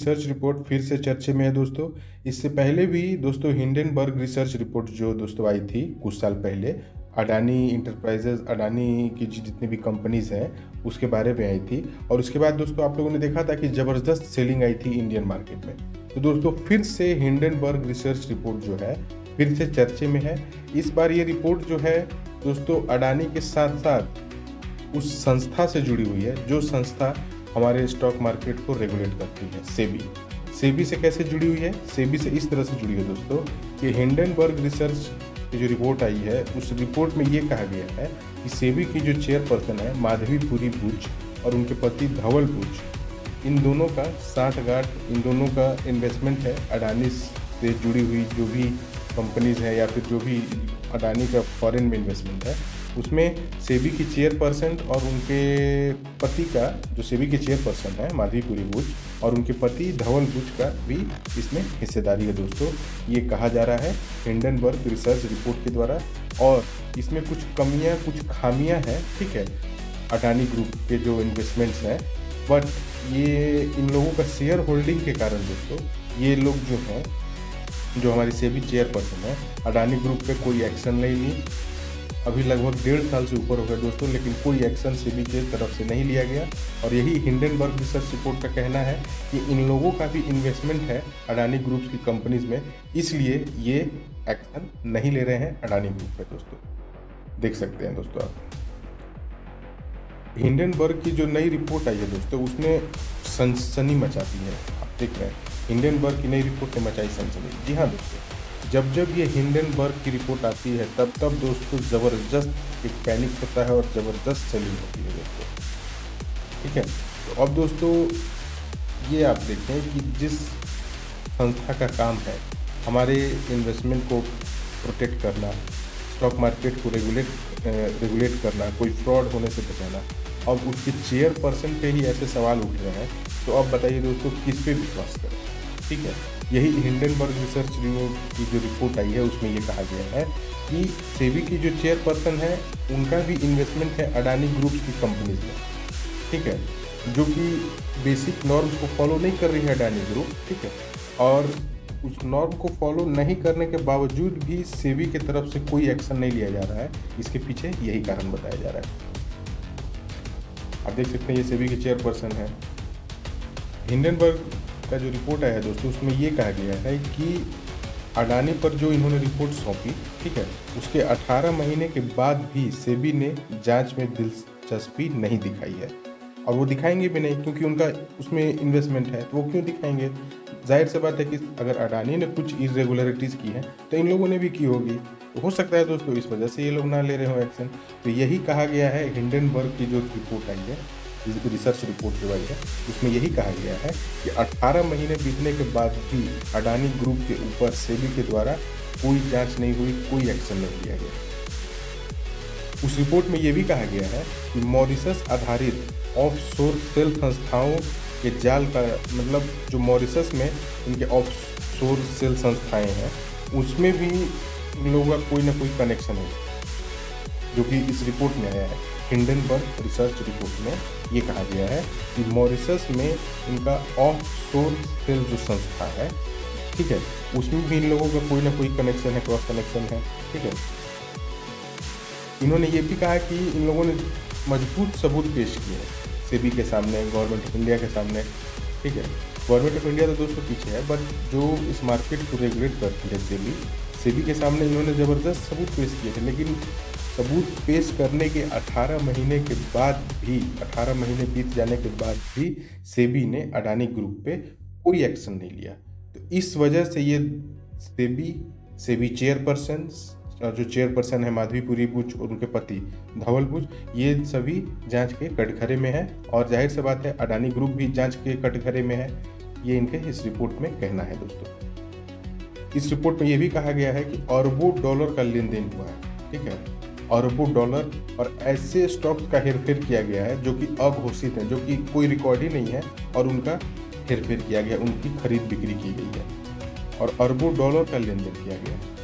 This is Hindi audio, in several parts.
रिसर्च रिपोर्ट फिर से चर्चे में है दोस्तों। इससे पहले भी दोस्तों हिंडनबर्ग रिसर्च रिपोर्ट जो दोस्तों आई थी कुछ साल पहले, अडानी इंटरप्राइजेज, अडानी की जितनी भी कंपनीज हैं उसके बारे में आई थी। और उसके बाद दोस्तों आप लोगों ने देखा था कि ज़बरदस्त सेलिंग आई थी इंडियन मार्केट में। तो दोस्तों फिर से हिंडनबर्ग रिसर्च रिपोर्ट जो है फिर से चर्चे में है। इस बार ये रिपोर्ट जो है दोस्तों अडानी के साथ साथ उस संस्था से जुड़ी हुई है जो संस्था हमारे स्टॉक मार्केट को रेगुलेट करती है, सेबी। सेबी से कैसे जुड़ी हुई है? सेबी से इस तरह से जुड़ी है दोस्तों कि हिंडनबर्ग रिसर्च की जो रिपोर्ट आई है उस रिपोर्ट में ये कहा गया है कि सेबी की जो चेयरपर्सन है माधवीपुरी बुच और उनके पति धवल बुच, इन दोनों का साठगांठ, इन दोनों का इन्वेस्टमेंट है अडानी से जुड़ी हुई जो भी कंपनीज है या फिर जो भी अडानी का फॉरेन में इन्वेस्टमेंट है उसमें सेबी की चेयरपर्सन और उनके पति का, जो सेबी के चेयरपर्सन है माधवीपुरी बुच और उनके पति धवल बुच का भी इसमें हिस्सेदारी है दोस्तों। ये कहा जा रहा है हिंडनबर्ग रिसर्च रिपोर्ट के द्वारा। और इसमें कुछ कमियां, कुछ खामियां हैं, ठीक है, अडानी ग्रुप के जो इन्वेस्टमेंट्स हैं। बट ये इन लोगों का शेयर होल्डिंग के कारण दोस्तों ये लोग जो हैं, जो हमारी सेबी चेयरपर्सन है, अडानी ग्रुप पे कोई एक्शन नहीं ली। अभी लगभग 1.5 साल से ऊपर हो गया दोस्तों, लेकिन कोई एक्शन सेबी की तरफ से नहीं लिया गया। और यही हिंडनबर्ग रिसर्च रिपोर्ट का कहना है कि इन लोगों का भी इन्वेस्टमेंट है अडानी ग्रुप्स की कंपनीज में, इसलिए ये एक्शन नहीं ले रहे हैं अडानी ग्रुप पे दोस्तों। देख सकते हैं दोस्तों आप हिंडनबर्ग की जो नई रिपोर्ट आई है दोस्तों उसने सनसनी मचा दी है। आप देख रहे हैं हिंडनबर्ग की नई रिपोर्ट ने मचाई सनसनी। जी हाँ दोस्तों, जब जब ये हिंडनबर्ग की रिपोर्ट आती है तब तब दोस्तों ज़बरदस्त एक पैनिक होता है और ज़बरदस्त सेलिंग होती है दोस्तों, ठीक है। तो अब दोस्तों ये आप देखें कि जिस संस्था का काम है हमारे इन्वेस्टमेंट को प्रोटेक्ट करना, स्टॉक मार्केट को रेगुलेट करना, कोई फ्रॉड होने से बचाना, अब उसके चेयरपर्सन पे ही ऐसे सवाल उठ रहे हैं, तो अब बताइए दोस्तों किस पे विश्वास करें, ठीक है। यही हिंडनबर्ग रिसर्च की जो रिपोर्ट आई है उसमें ये कहा गया है कि सेबी की जो चेयरपर्सन है उनका भी इन्वेस्टमेंट है अडानी ग्रुप्स की कंपनीज में, ठीक है, जो कि बेसिक नॉर्म्स को फॉलो नहीं कर रही है अडानी ग्रुप, ठीक है। और उस नॉर्म को फॉलो नहीं करने के बावजूद भी सेबी की तरफ से कोई एक्शन नहीं लिया जा रहा है। इसके पीछे यही कारण बताया जा रहा है। आप देख सकते हैं ये सेबी के चेयरपर्सन है। हिंडनबर्ग का जो रिपोर्ट आया है दोस्तों उसमें ये कहा गया है कि अडानी पर जो इन्होंने रिपोर्ट सौंपी, ठीक है, उसके 18 महीने के बाद भी सेबी ने जांच में दिलचस्पी नहीं दिखाई है। और वो दिखाएंगे भी नहीं क्योंकि उनका उसमें इन्वेस्टमेंट है, तो वो क्यों दिखाएंगे? जाहिर सी बात है कि अगर अडानी ने कुछ इरेगुलरिटीज़ की हैं तो इन लोगों ने भी की होगी। तो हो सकता है दोस्तों इस वजह से ये लोग ना ले रहे हो एक्शन। तो यही कहा गया है हिंडनबर्ग की जो रिपोर्ट आई है, रिसर्च रिपोर्ट जो आई है उसमें यही कहा गया है कि 18 महीने बीतने के बाद भी अडानी ग्रुप के ऊपर सेबी के द्वारा कोई जांच नहीं हुई, कोई एक्शन नहीं लिया गया। उस रिपोर्ट में ये भी कहा गया है कि मॉरिशस आधारित ऑफशोर सेल संस्थाओं के जाल का, मतलब जो मॉरिशस में इनके ऑफशोर सेल संस्थाएं हैं उसमें भी इन लोगों का कोई ना कोई कनेक्शन है, जो कि इस रिपोर्ट में आया है। हिंडनबर्ग रिसर्च रिपोर्ट में ये कहा गया है कि मॉरिशस में इनका ऑफशोर सेल जो संस्था है, ठीक है, उसमें भी इन लोगों का कोई ना कोई कनेक्शन है, क्रॉस कनेक्शन है, ठीक है। इन्होंने ये भी कहा कि इन लोगों ने मजबूत सबूत पेश किए हैं सेबी के सामने, गवर्नमेंट ऑफ इंडिया के सामने, ठीक है। गवर्नमेंट ऑफ इंडिया तो दोस्तों पीछे है, बट जो इस मार्केट को रेगुलेट करती है सेबी के सामने इन्होंने ज़बरदस्त सबूत पेश किए थे। लेकिन सबूत पेश करने के 18 महीने के बाद भी, 18 महीने बीत जाने के बाद भी सेबी ने अडानी ग्रुप पे कोई एक्शन नहीं लिया। तो इस वजह से ये सेबी चेयरपर्सन और जो चेयरपर्सन है माधवीपुरी बुच और उनके पति धवल बुच, ये सभी जांच के कटघरे में है। और जाहिर सी बात है अडानी ग्रुप भी जांच के कटघरे में है, ये इनके इस रिपोर्ट में कहना है दोस्तों। इस रिपोर्ट में ये भी कहा गया है कि अरबों डॉलर का लेन देन हुआ है, ठीक है, अरबों डॉलर, और ऐसे स्टॉक्स का हेरफेर किया गया है जो कि अघोषित है, जो कि कोई रिकॉर्ड ही नहीं है, और उनका हेरफेर किया गया, उनकी खरीद बिक्री की गई है और अरबों डॉलर का लेन देन किया गया है,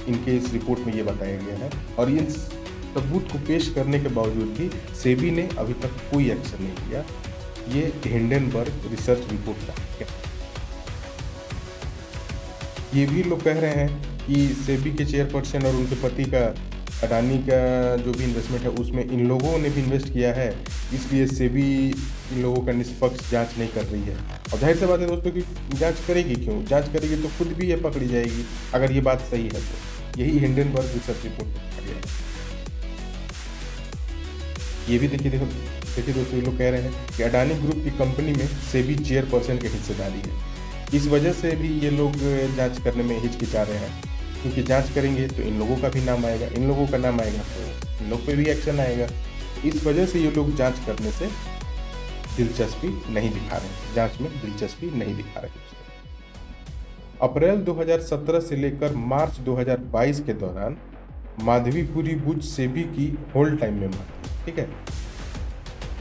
इनके इस रिपोर्ट में ये बताया गया है। और इन सबूत को पेश करने के बावजूद भी सेबी ने अभी तक कोई एक्शन नहीं लिया। ये हिंडनबर्ग रिसर्च रिपोर्ट का है। ये भी लोग कह रहे हैं कि सेबी के चेयरपर्सन और उनके पति का अडानी का जो भी इन्वेस्टमेंट है उसमें इन लोगों ने भी इन्वेस्ट किया है, इसलिए सेबी इन लोगों का निष्पक्ष जांच नहीं कर रही है। और जाहिर सी बात है दोस्तों कि जांच करेगी क्यों, जांच करेगी तो खुद भी ये पकड़ी जाएगी अगर ये बात सही है तो। यही हिंडनबर्ग रिसर्च रिपोर्ट में कहा गया है। ये भी देखिए दोस्तों, ये लोग कह रहे हैं कि अडानी ग्रुप की कंपनी में सेबी चेयरपर्सन की हिस्सेदारी है, इस वजह से भी ये लोग जांच करने में हिचकिचा रहे हैं, क्योंकि जांच करेंगे तो इन लोगों का भी नाम आएगा, इन लोगों का नाम आएगा तो इन लोग पे भी एक्शन आएगा। इस वजह से ये लोग जांच करने से दिलचस्पी नहीं दिखा रहे, जांच में दिलचस्पी नहीं दिखा रहे। अप्रैल 2017 से लेकर मार्च 2022 के दौरान माधवीपुरी बुच सेबी की होल टाइम मेंबर, ठीक है,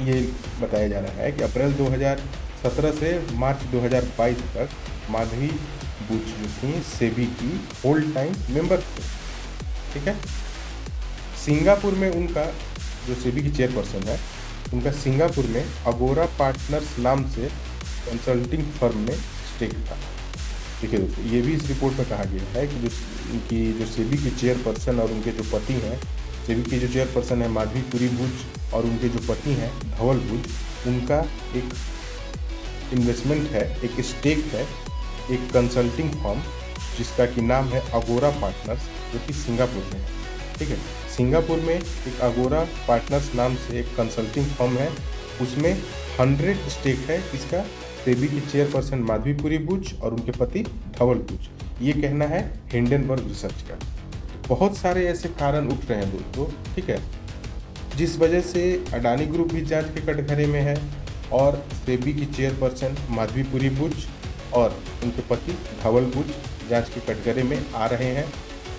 ये बताया जा रहा है कि अप्रैल 2017 से मार्च 2022 तक माधवी बुच जो थी सेबी की होल टाइम मेंबर थे, ठीक है। सिंगापुर में उनका जो सेबी की चेयरपर्सन है, उनका सिंगापुर में अगोरा पार्टनर्स नाम से कंसल्टिंग फर्म में स्टेक था। देखिए दोस्तों, ये भी इस रिपोर्ट में कहा गया है कि जो सेबी की चेयरपर्सन और उनके जो पति हैं, सेबी की जो चेयरपर्सन है माधवीपुरी बुच और उनके जो पति हैं धवल बुच, उनका एक इन्वेस्टमेंट है, एक स्टेक है एक कंसल्टिंग फर्म जिसका कि नाम है अगोरा पार्टनर्स, जो कि सिंगापुर में है, ठीक है। सिंगापुर में एक अगोरा पार्टनर्स नाम से एक कंसल्टिंग फर्म है, उसमें 100 स्टेक है इसका सेबी की चेयरपर्सन माधवीपुरी बुच और उनके पति धवल बुच। ये कहना है हिंडनबर्ग रिसर्च का। बहुत सारे ऐसे कारण उठ रहे हैं दोस्तों, ठीक है, जिस वजह से अडानी ग्रुप भी जांच के कटघरे में है और सेबी की चेयरपर्सन माधवीपुरी बुच और उनके पति धवल बुच जांच के कटघरे में आ रहे हैं,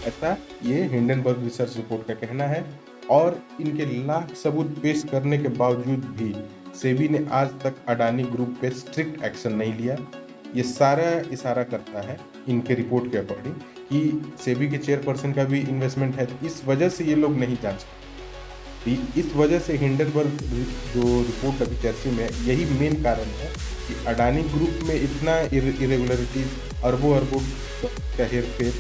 ऐसा ये हिंडनबर्ग रिसर्च रिपोर्ट का कहना है। और इनके लाख सबूत पेश करने के बावजूद भी सेबी ने आज तक अडानी ग्रुप पे स्ट्रिक्ट एक्शन नहीं लिया। ये सारा इशारा करता है इनके रिपोर्ट के अकॉर्डिंग कि सेबी के चेयरपर्सन का भी इन्वेस्टमेंट है, तो इस वजह से ये लोग नहीं जांच करते। इस वजह से हिंडनबर्ग जो रिपोर्ट अभी चर्चा में, यही मेन कारण है कि अडानी ग्रुप में इतना इरेगुलरिटीज, अरबों का हेरफेर,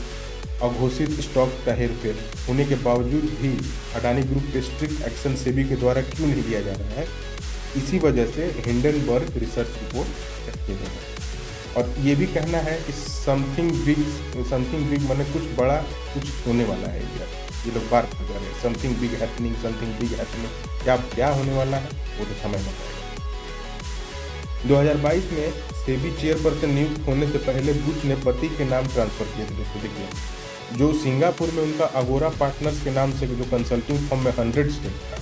अघोषित स्टॉक का हेरफेर होने के बावजूद भी अडानी ग्रुप पे स्ट्रिक्ट एक्शन सेबी के द्वारा क्यों नहीं लिया जा रहा है, इसी वजह से हिंडनबर्ग रिसर्च रिपोर्ट कहते हैं। और ये भी कहना है कि समथिंग बिग माने कुछ बड़ा कुछ होने वाला है। ये लोग बात कर रहे हैं समथिंग बिग हैपनिंग, क्या होने वाला है वो तो समय बताएगा। 2022 में सेबी चेयरपर्सन नियुक्त होने से पहले बुच ने पति के नाम ट्रांसफर किए थे। दोस्तों देखिए, जो सिंगापुर में उनका अगोरा पार्टनर्स के नाम से जो कंसल्टिंग फर्म में 100 स्टेक था,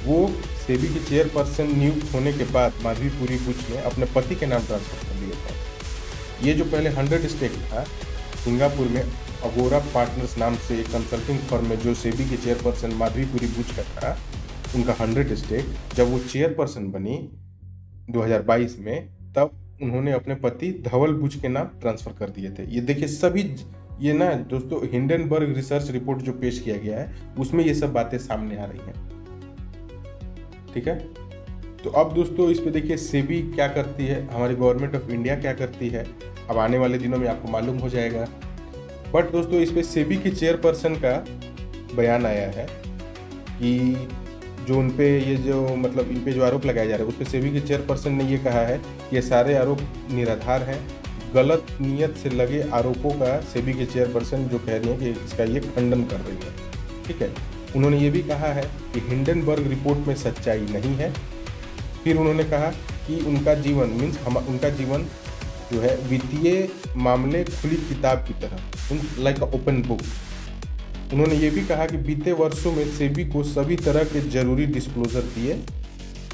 वो सेबी की चेयरपर्सन नियुक्त होने के बाद माधवीपुरी बुच ने अपने पति के नाम ट्रांसफर कर दिया था। ये जो पहले 100 स्टेक था सिंगापुर में अगोरा पार्टनर्स नाम से एक कंसल्टिंग फर्म में जो सेबी की चेयरपर्सन माधवीपुरी बुच का था, उनका 100 स्टेक जब वो चेयरपर्सन बनी 2022 में, तब उन्होंने अपने पति धवल बुच के नाम ट्रांसफर कर दिए थे। ये देखिए सभी, ये ना दोस्तों हिंडनबर्ग रिसर्च रिपोर्ट जो पेश किया गया है उसमें ये सब बातें सामने आ रही हैं, ठीक है। तो अब दोस्तों इस पे देखिए सेबी क्या करती है, हमारी गवर्नमेंट ऑफ इंडिया क्या करती है, अब आने वाले दिनों में आपको मालूम हो जाएगा। बट दोस्तों इस पे सेबी की चेयरपर्सन का बयान आया है कि जो उन पे ये जो मतलब इन पे जो आरोप लगाए जा रहे हैं उस पे सेबी के चेयरपर्सन ने ये कहा है कि ये सारे आरोप निराधार हैं। गलत नीयत से लगे आरोपों का सेबी के चेयरपर्सन जो कह रही है कि इसका ये खंडन कर रही है, ठीक है। उन्होंने ये भी कहा है कि हिंडनबर्ग रिपोर्ट में सच्चाई नहीं है। फिर उन्होंने कहा कि उनका जीवन जो है वित्तीय मामले खुली किताब की तरह, लाइक अ ओपन बुक। उन्होंने ये भी कहा कि बीते वर्षों में सेबी को सभी तरह के जरूरी डिस्क्लोजर दिए,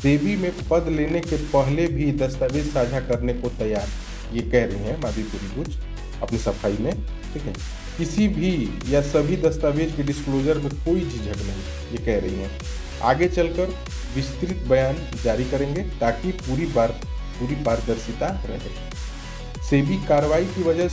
सेबी में पद लेने के पहले भी दस्तावेज साझा करने को तैयार, ये कह रही हैं माधवीपुरी बुच अपनी सफाई में, ठीक है। किसी भी या सभी दस्तावेज के डिस्क्लोजर में कोई झिझक नहीं, ये कह रही हैं। आगे चलकर विस्तृत बयान जारी करेंगे ताकि पूरी पारदर्शिता रहे। सेबी कार्रवाई की वजह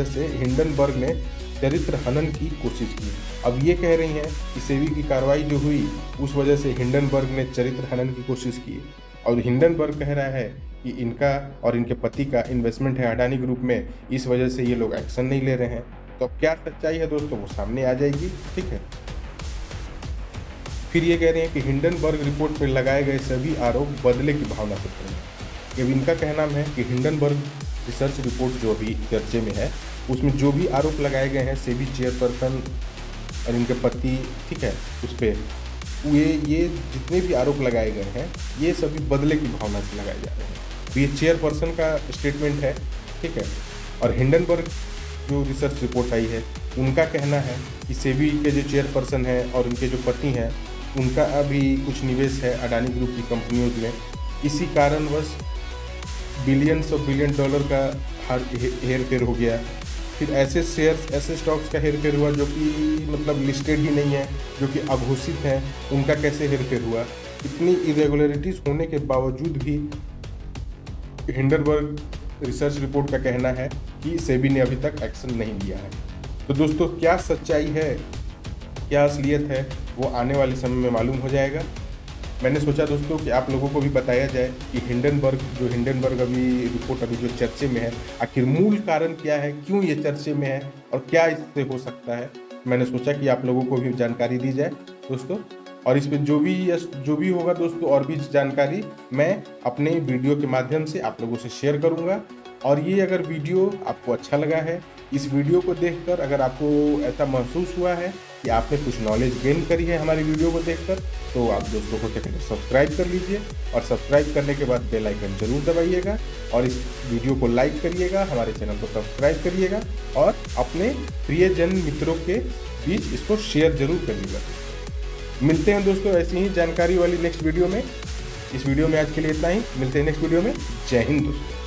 से हिंडनबर्ग ने चरित्र हनन की कोशिश की। अब ये कह रही हैं कि सेबी की कार्रवाई जो हुई उस वजह से हिंडनबर्ग ने चरित्र हनन की कोशिश की, और हिंडनबर्ग कह रहा है कि इनका और इनके पति का इन्वेस्टमेंट है अडानी ग्रुप में, इस वजह से ये लोग एक्शन नहीं ले रहे हैं। तो अब क्या सच्चाई है दोस्तों, वो सामने आ जाएगी। ठीक है, फिर ये कह रहे हैं कि हिंडनबर्ग रिपोर्ट पर लगाए गए सभी आरोप बदले की भावना से खड़े हैं। ये इनका कहना है कि हिंडनबर्ग रिसर्च रिपोर्ट जो अभी चर्चे में है, उसमें जो भी आरोप लगाए गए हैं सेबी चेयरपर्सन और इनके पति, ठीक है, उस पर ये जितने भी आरोप लगाए गए हैं ये सभी बदले की भावना से लगाए जा रहे हैं। तो ये चेयरपर्सन का स्टेटमेंट है। ठीक है, और हिंडनबर्ग जो रिसर्च रिपोर्ट आई है उनका कहना है कि सेबी के जो चेयरपर्सन हैं और उनके जो पति हैं उनका अभी कुछ निवेश है अडानी ग्रुप की कंपनियों में, इसी कारणवश बिलियंस ऑफ बिलियन डॉलर का हेर फेर हो गया। फिर ऐसे शेयर्स, ऐसे स्टॉक्स का हेर फेर हुआ जो कि मतलब लिस्टेड ही नहीं है, जो कि अघोषित हैं, उनका कैसे हेर फेर हुआ। इतनी इरेगुलरिटीज़ होने के बावजूद भी हिंडनबर्ग रिसर्च रिपोर्ट का कहना है कि सेबी ने अभी तक एक्शन नहीं लिया है। तो दोस्तों क्या सच्चाई है, क्या असलियत है, वो आने वाले समय में मालूम हो जाएगा। मैंने सोचा दोस्तों कि आप लोगों को भी बताया जाए कि हिंडनबर्ग अभी रिपोर्ट अभी जो चर्चे में है, आखिर मूल कारण क्या है, क्यों ये चर्चे में है और क्या इससे हो सकता है। मैंने सोचा कि आप लोगों को भी जानकारी दी जाए दोस्तों, और इस पर जो भी होगा दोस्तों और भी जानकारी मैं अपने वीडियो के माध्यम से आप लोगों से शेयर करूँगा। और ये अगर वीडियो आपको अच्छा लगा है, इस वीडियो को देखकर अगर आपको ऐसा महसूस हुआ है कि आपने कुछ नॉलेज गेन करी है हमारी वीडियो को देखकर, तो आप दोस्तों को क्या सब्सक्राइब कर लीजिए, और सब्सक्राइब करने के बाद बेल आइकन जरूर दबाइएगा, और इस वीडियो को लाइक करिएगा, हमारे चैनल को सब्सक्राइब करिएगा, और अपने प्रियजन मित्रों के बीच इसको शेयर जरूर करिएगा। मिलते हैं दोस्तों ऐसी ही जानकारी वाली नेक्स्ट वीडियो में। इस वीडियो में आज के लिए इतना ही, मिलते हैं नेक्स्ट वीडियो में। जय हिंद दोस्तों।